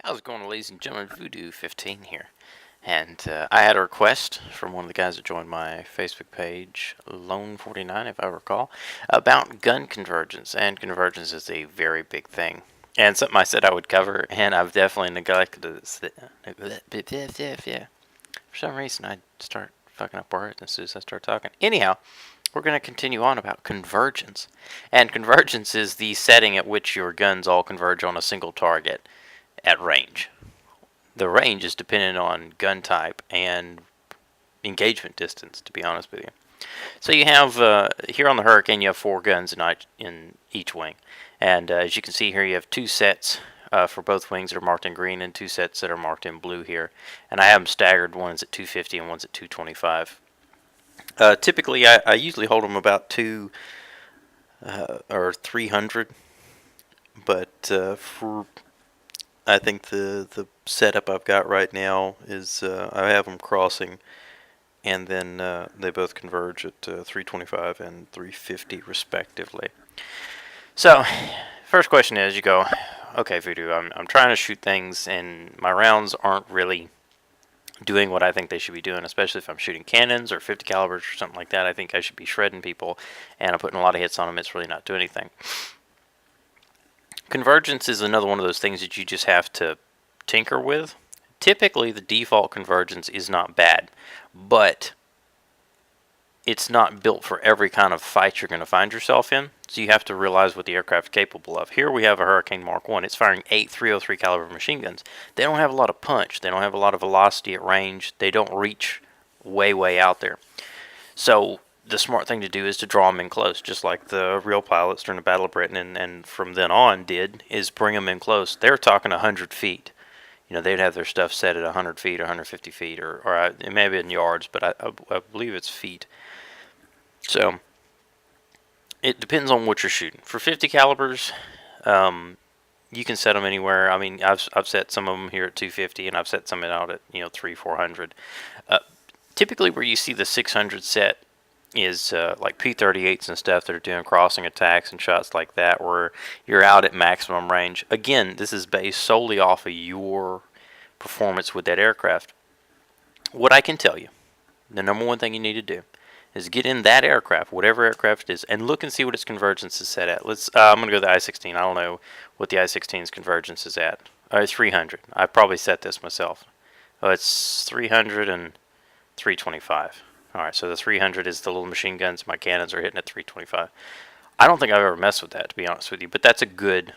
How's it going, ladies and gentlemen? Vuduvince here. And I had a request from one of the guys that joined my Facebook page, Lone49, if I recall, about gun convergence. And convergence is a very big thing. And something I said I would cover, and I've definitely neglected it. Yeah. For some reason, I start fucking up words as soon as I start talking. Anyhow, we're going to continue on about convergence. And convergence is the setting at which your guns all converge on a single target at range. The range is dependent on gun type and engagement distance, to be honest with you. So you have, here on the Hurricane, you have 4 guns in each wing. And as you can see here, you have 2 sets for both wings that are marked in green and 2 sets that are marked in blue here. And I have them staggered, one's at 250 and one's at 225. Typically, I usually hold them about 2 or 300, but for I think the setup I've got right now is I have them crossing, and then they both converge at 325 and 350 respectively. So, first question is, you go, okay, Voodoo, I'm trying to shoot things, and my rounds aren't really doing what I think they should be doing, especially if I'm shooting cannons or 50 calibers or something like that. I think I should be shredding people, and I'm putting a lot of hits on them. It's really not doing anything. Convergence is another one of those things that you just have to tinker with. Typically, the default convergence is not bad, but it's not built for every kind of fight you're going to find yourself in, so you have to realize what the aircraft is capable of. Here we have a Hurricane Mark 1. It's firing 8 303 caliber machine guns. They don't have a lot of punch. They don't have a lot of velocity at range. They don't reach way out there. So the smart thing to do is to draw them in close, just like the real pilots during the Battle of Britain and from then on did, is bring them in close. They're talking 100 feet. You know, they'd have their stuff set at 100 feet, 150 feet, or it may be in yards, but I believe it's feet. So it depends on what you're shooting. For 50 calibers, you can set them anywhere. I mean, I've set some of them here at 250, and I've set some out at 300-400. Typically, where you see the 600 set is like P-38s and stuff that are doing crossing attacks and shots like that, where you're out at maximum range. Again, this is based solely off of your performance with that aircraft. What I can tell you, the number one thing you need to do is get in that aircraft, whatever aircraft it is, and look and see what its convergence is set at. I'm going to go to the I-16. I don't know what the I-16's convergence is at. It's 300. I probably set this myself. Oh, it's 300 and 325. Alright, so the 300 is the little machine guns. My cannons are hitting at 325. I don't think I've ever messed with that, to be honest with you, but that's a good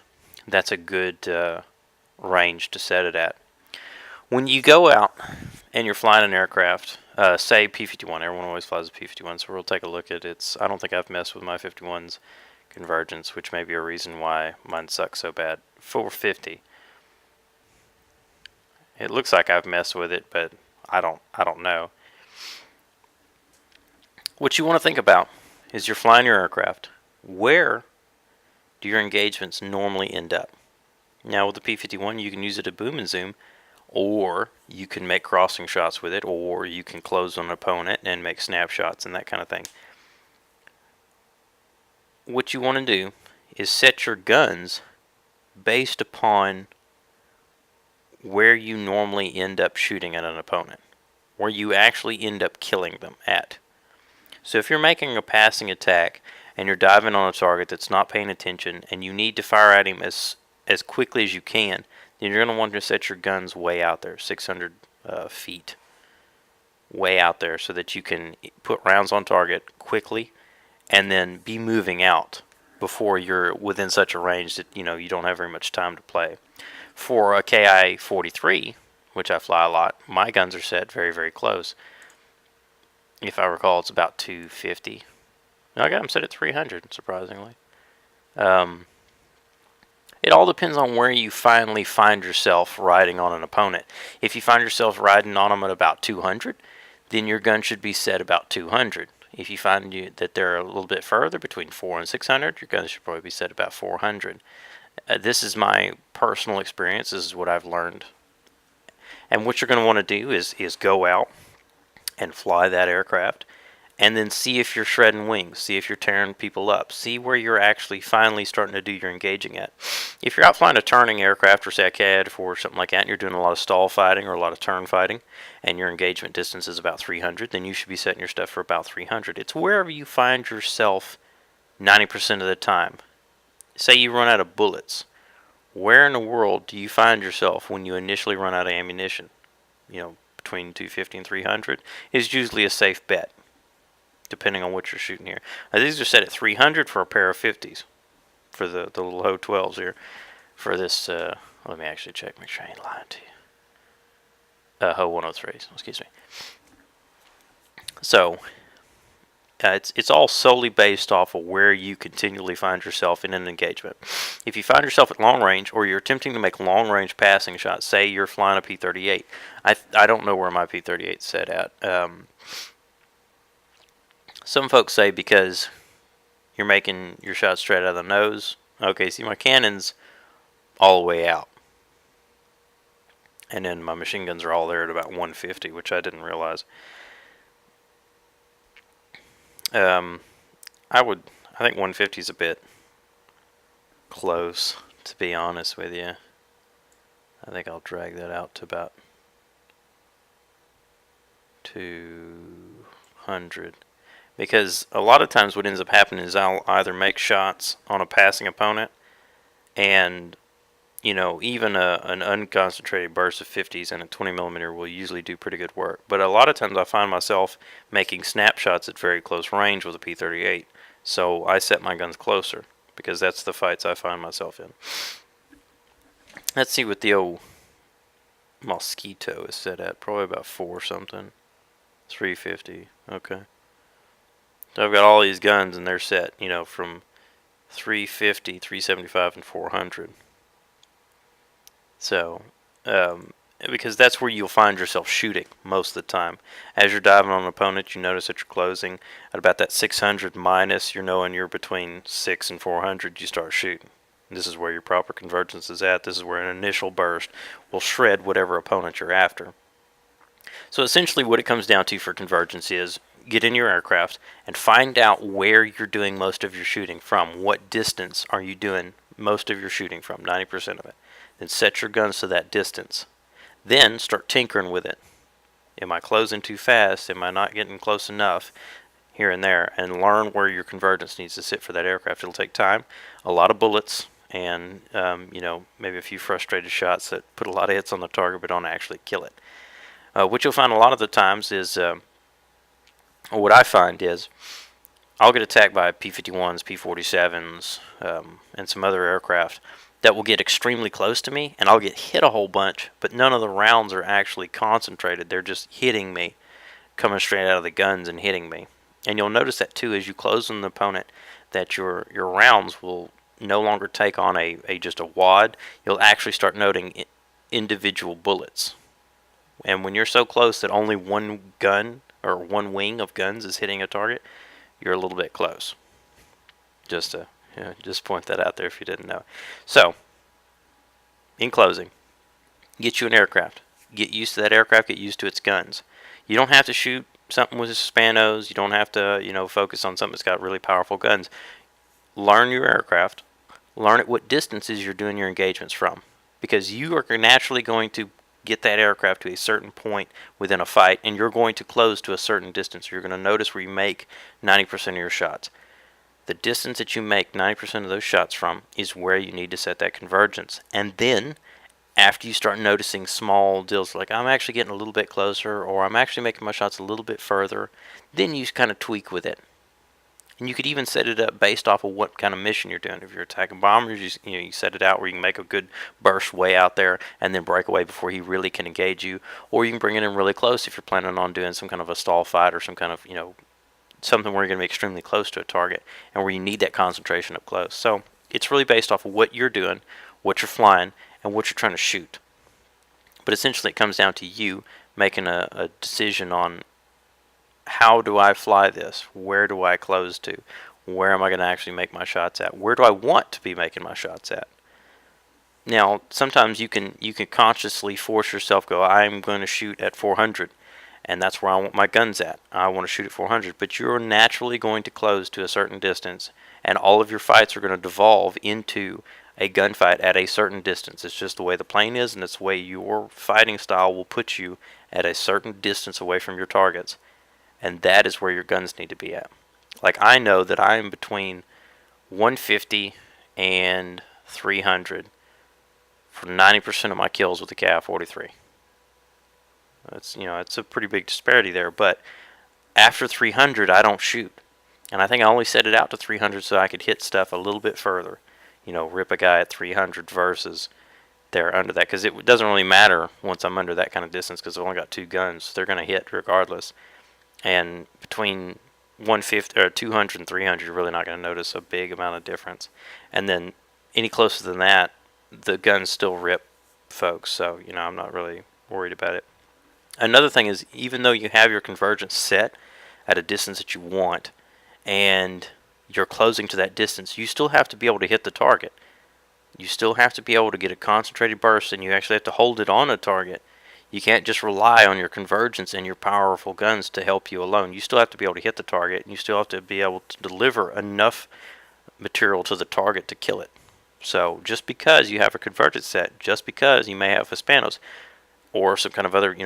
range to set it at. When you go out and you're flying an aircraft, say P-51, everyone always flies a P-51, so we'll take a look at it. I don't think I've messed with my 51's convergence, which may be a reason why mine sucks so bad. 450. It looks like I've messed with it, but I don't know. What you want to think about is you're flying your aircraft. Where do your engagements normally end up? Now with the P-51, you can use it to boom and zoom, or you can make crossing shots with it, or you can close on an opponent and make snapshots and that kind of thing. What you want to do is set your guns based upon where you normally end up shooting at an opponent, where you actually end up killing them at. So if you're making a passing attack and you're diving on a target that's not paying attention and you need to fire at him as quickly as you can, then you're going to want to set your guns way out there, 600 feet, way out there, so that you can put rounds on target quickly and then be moving out before you're within such a range that you don't have very much time to play. For a KI-43, which I fly a lot, my guns are set very close. If I recall, it's about 250. I got them set at 300, surprisingly. It all depends on where you finally find yourself riding on an opponent. If you find yourself riding on them at about 200, then your gun should be set about 200. If you find that they're a little bit further, between 400 and 600, your gun should probably be set about 400. This is my personal experience. This is what I've learned. And what you're going to want to do is go out and fly that aircraft and then see if you're shredding wings, see if you're tearing people up, see where you're actually finally starting to do your engaging at. If you're out flying a turning aircraft or say a CAD or something like that, and you're doing a lot of stall fighting or a lot of turn fighting, and your engagement distance is about 300, then you should be setting your stuff for about 300. It's wherever you find yourself 90% of the time. Say you run out of bullets. Where in the world do you find yourself when you initially run out of ammunition? Between 250 and 300 is usually a safe bet, depending on what you're shooting here. Now, these are set at 300 for a pair of 50s, for the little HO 12s here. For this, let me actually check, make sure I ain't lying to you. HO 103s, excuse me. So, it's all solely based off of where you continually find yourself in an engagement. If you find yourself at long range, or you're attempting to make long range passing shots, say you're flying a P-38. I don't know where my P-38 is set at. Some folks say because you're making your shots straight out of the nose. Okay, see, my cannon's all the way out, and then my machine guns are all there at about 150, which I didn't realize. I think 150 is a bit close, to be honest with you. I think I'll drag that out to about 200. Because a lot of times what ends up happening is I'll either make shots on a passing opponent, and even an unconcentrated burst of 50s and a 20mm will usually do pretty good work. But a lot of times I find myself making snapshots at very close range with a P-38. So I set my guns closer, because that's the fights I find myself in. Let's see what the old Mosquito is set at. Probably about 4 something. 350. Okay. So I've got all these guns, and they're set, from 350, 375, and 400. So, because that's where you'll find yourself shooting most of the time. As you're diving on an opponent, you notice that you're closing at about that 600 minus. You're knowing you're between 6 and 400. You start shooting. This is where your proper convergence is at. This is where an initial burst will shred whatever opponent you're after. So essentially, what it comes down to for convergence is get in your aircraft and find out where you're doing most of your shooting from. What distance are you doing most of your shooting from? 90% of it. Then set your guns to that distance. Then start tinkering with it. Am I closing too fast? Am I not getting close enough? Here and there. And learn where your convergence needs to sit for that aircraft. It'll take time, a lot of bullets, and maybe a few frustrated shots that put a lot of hits on the target but don't actually kill it. What you'll find a lot of the times is, what I find is, I'll get attacked by P-51s, P-47s, and some other aircraft that will get extremely close to me, and I'll get hit a whole bunch, but none of the rounds are actually concentrated. They're just hitting me, coming straight out of the guns and hitting me. And you'll notice that too as you close on the opponent, that your rounds will no longer take on just a wad. You'll actually start noting individual bullets. And when you're so close that only one gun or one wing of guns is hitting a target, you're a little bit close. Just point that out there if you didn't know. So, in closing, get you an aircraft. Get used to that aircraft. Get used to its guns. You don't have to shoot something with Spanos. You don't have to, focus on something that's got really powerful guns. Learn your aircraft. Learn at what distances you're doing your engagements from, because you are naturally going to get that aircraft to a certain point within a fight, and you're going to close to a certain distance. You're going to notice where you make 90% of your shots. The distance that you make 90% of those shots from is where you need to set that convergence. And then, after you start noticing small deals like I'm actually getting a little bit closer, or I'm actually making my shots a little bit further, then you kind of tweak with it. And you could even set it up based off of what kind of mission you're doing. If you're attacking bombers, you set it out where you can make a good burst way out there and then break away before he really can engage you. Or you can bring it in really close if you're planning on doing some kind of a stall fight or some kind of, something where you're going to be extremely close to a target and where you need that concentration up close. So it's really based off of what you're doing, what you're flying, and what you're trying to shoot. But essentially it comes down to you making a decision on, how do I fly this? Where do I close to? Where am I going to actually make my shots at? Where do I want to be making my shots at? Now, sometimes you can consciously force yourself, go, I'm going to shoot at 400. and that's where I want my guns at. I want to shoot at 400, but you're naturally going to close to a certain distance, and all of your fights are going to devolve into a gunfight at a certain distance. It's just the way the plane is, and it's the way your fighting style will put you at a certain distance away from your targets, and that is where your guns need to be at. Like, I know that I am between 150 and 300 for 90% of my kills with the KI-43. It's a pretty big disparity there, but after 300 I don't shoot. And I think I only set it out to 300 so I could hit stuff a little bit further. Rip a guy at 300 versus they're under that, because it doesn't really matter once I'm under that kind of distance, because I've only got 2 guns. So they're going to hit regardless. And between 150 or 200 and 300, you're really not going to notice a big amount of difference. And then any closer than that, the guns still rip folks. So I'm not really worried about it. Another thing is, even though you have your convergence set at a distance that you want, and you're closing to that distance, you still have to be able to hit the target. You still have to be able to get a concentrated burst, and you actually have to hold it on a target. You can't just rely on your convergence and your powerful guns to help you alone. You still have to be able to hit the target, and you still have to be able to deliver enough material to the target to kill it. So just because you have a convergence set, just because you may have Hispanos or some kind of other,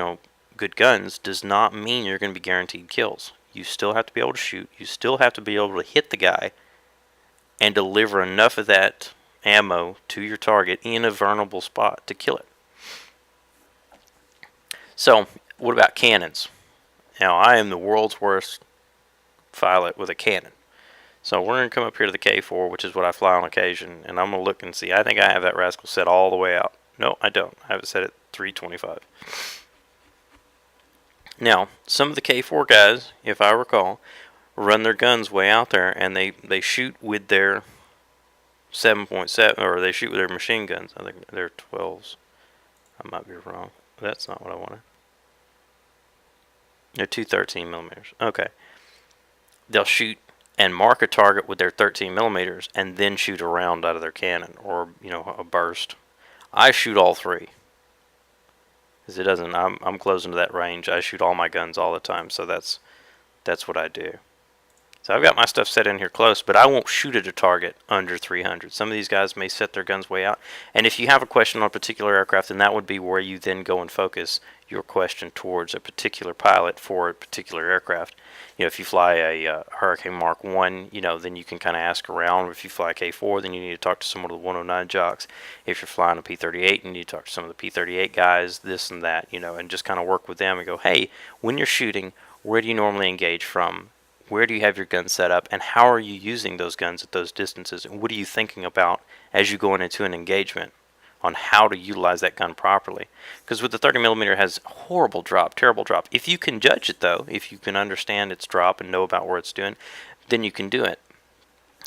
good guns, does not mean you're going to be guaranteed kills. You still have to be able to shoot. You still have to be able to hit the guy and deliver enough of that ammo to your target in a vulnerable spot to kill it. So, what about cannons? Now, I am the world's worst pilot with a cannon. So we're going to come up here to the K4, which is what I fly on occasion, and I'm going to look and see. I think I have that rascal set all the way out. No, I don't. I have it set at 325. Now, some of the K4 guys, if I recall, run their guns way out there, and they shoot with their 7.7, or they shoot with their machine guns. I think they're 12s. I might be wrong. That's not what I wanted. They're 2 13 millimeters. Okay. They'll shoot and mark a target with their 13 millimeters, and then shoot a round out of their cannon, or a burst. I shoot all 3. Because it doesn't. I'm closing to that range. I shoot all my guns all the time, so that's what I do. So I've got my stuff set in here close, but I won't shoot at a target under 300. Some of these guys may set their guns way out. And if you have a question on a particular aircraft, then that would be where you then go and focus your question towards a particular pilot for a particular aircraft. If you fly a Hurricane Mark 1, then you can kind of ask around. If you fly a K4, then you need to talk to some of the 109 jocks. If you're flying a P-38, you need to talk to some of the P-38 guys, this and that, and just kind of work with them and go, hey, when you're shooting, where do you normally engage from? Where do you have your guns set up, and how are you using those guns at those distances, and what are you thinking about as you go into an engagement on how to utilize that gun properly? Because with the 30mm, it has horrible drop, terrible drop. If you can judge it, though, if you can understand its drop and know about where it's doing, then you can do it.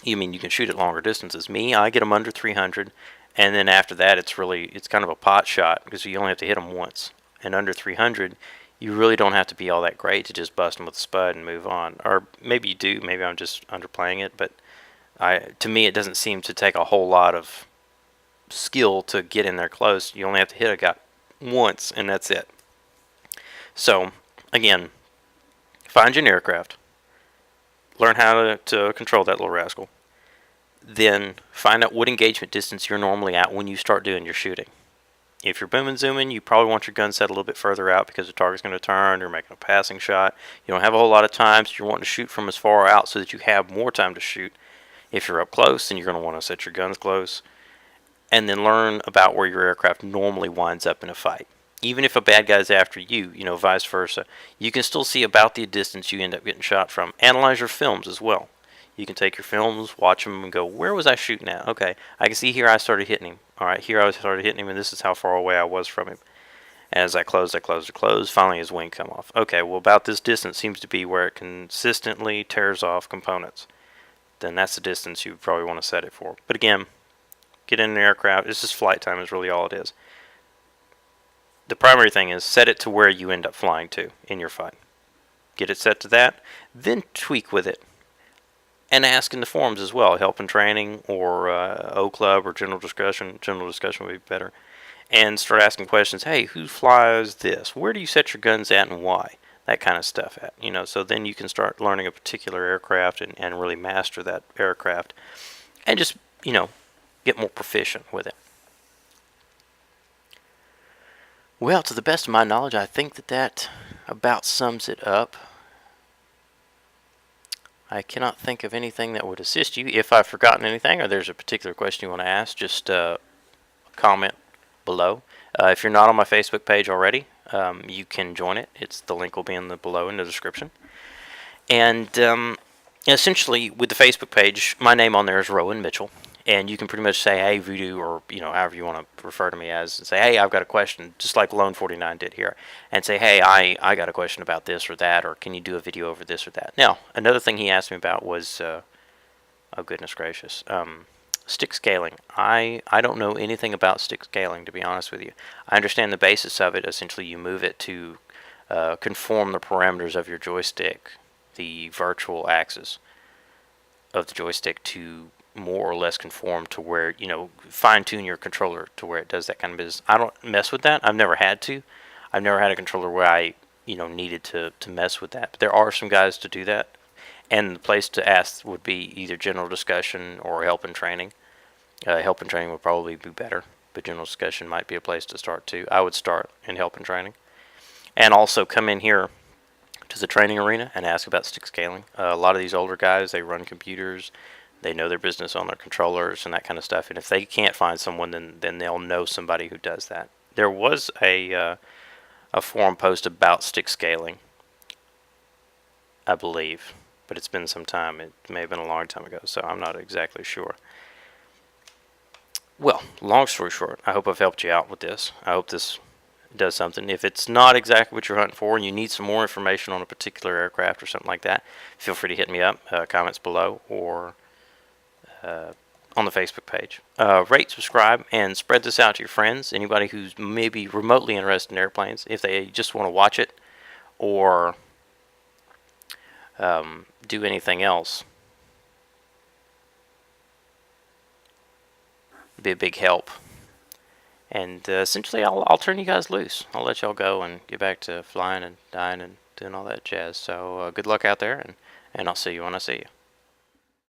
You can shoot at longer distances. Me, I get them under 300, and then after that, it's kind of a pot shot, because you only have to hit them once. And under 300, you really don't have to be all that great to just bust them with a spud and move on. Or maybe you do. Maybe I'm just underplaying it. But to me, it doesn't seem to take a whole lot of skill to get in there close. You only have to hit a guy once, and that's it. So, again, find your aircraft. Learn how to control that little rascal. Then find out what engagement distance you're normally at when you start doing your shooting. If you're booming zooming, you probably want your gun set a little bit further out because the target's going to turn. You're making a passing shot. You don't have a whole lot of time, so you're wanting to shoot from as far out so that you have more time to shoot. If you're up close, then you're going to want to set your guns close. And then learn about where your aircraft normally winds up in a fight. Even if a bad guy's after you, vice versa, you can still see about the distance you end up getting shot from. Analyze your films as well. You can take your films, watch them, and go, where was I shooting at? Okay, I can see here I started hitting him. All right, here I started hitting him, and this is how far away I was from him. As I closed. Finally, his wing come off. Okay, well, about this distance seems to be where it consistently tears off components. Then that's the distance you probably want to set it for. But again, get in an aircraft. It's just flight time is really all it is. The primary thing is set it to where you end up flying to in your fight. Get it set to that, then tweak with it. And ask in the forums as well, help in training or O Club or general discussion. General discussion would be better. And start asking questions. Hey, who flies this? Where do you set your guns at and why? that kind of stuff at. So then you can start learning a particular aircraft and really master that aircraft, and just get more proficient with it. Well, to the best of my knowledge, I think that about sums it up. I cannot think of anything that would assist you. If I've forgotten anything or there's a particular question you want to ask, just comment below. If you're not on my Facebook page already, you can join it. The link will be below in the description. And essentially, with the Facebook page, my name on there is Rowan Mitchell. And you can pretty much say, hey, Voodoo, or however you want to refer to me as, and say, hey, I've got a question, just like Lone 49 did here, and say, hey, I got a question about this or that, or can you do a video over this or that? Now, another thing he asked me about was, oh goodness gracious, stick scaling. I don't know anything about stick scaling, to be honest with you. I understand the basis of it. Essentially, you move it to conform the parameters of your joystick, the virtual axis of the joystick, to more or less conform to where, fine tune your controller to where it does that kind of business. I don't mess with that. I've never had to. I've never had a controller where I, needed to mess with that. But there are some guys to do that. And the place to ask would be either general discussion or help and training. Help and training would probably be better, but general discussion might be a place to start too. I would start in help and training. And also come in here to the training arena and ask about stick scaling. A lot of these older guys, they run computers. They know their business on their controllers and that kind of stuff. And if they can't find someone, then they'll know somebody who does that. There was a forum post about stick scaling, I believe, but it's been some time. It may have been a long time ago, so I'm not exactly sure. Well, long story short, I hope I've helped you out with this. I hope this does something. If it's not exactly what you're hunting for and you need some more information on a particular aircraft or something like that, feel free to hit me up, comments below, or on the Facebook page. Rate, subscribe, and spread this out to your friends. Anybody who's maybe remotely interested in airplanes, if they just want to watch it or do anything else, it'd be a big help. And essentially, I'll turn you guys loose. I'll let y'all go and get back to flying and dying and doing all that jazz. So good luck out there, and I'll see you when I see you.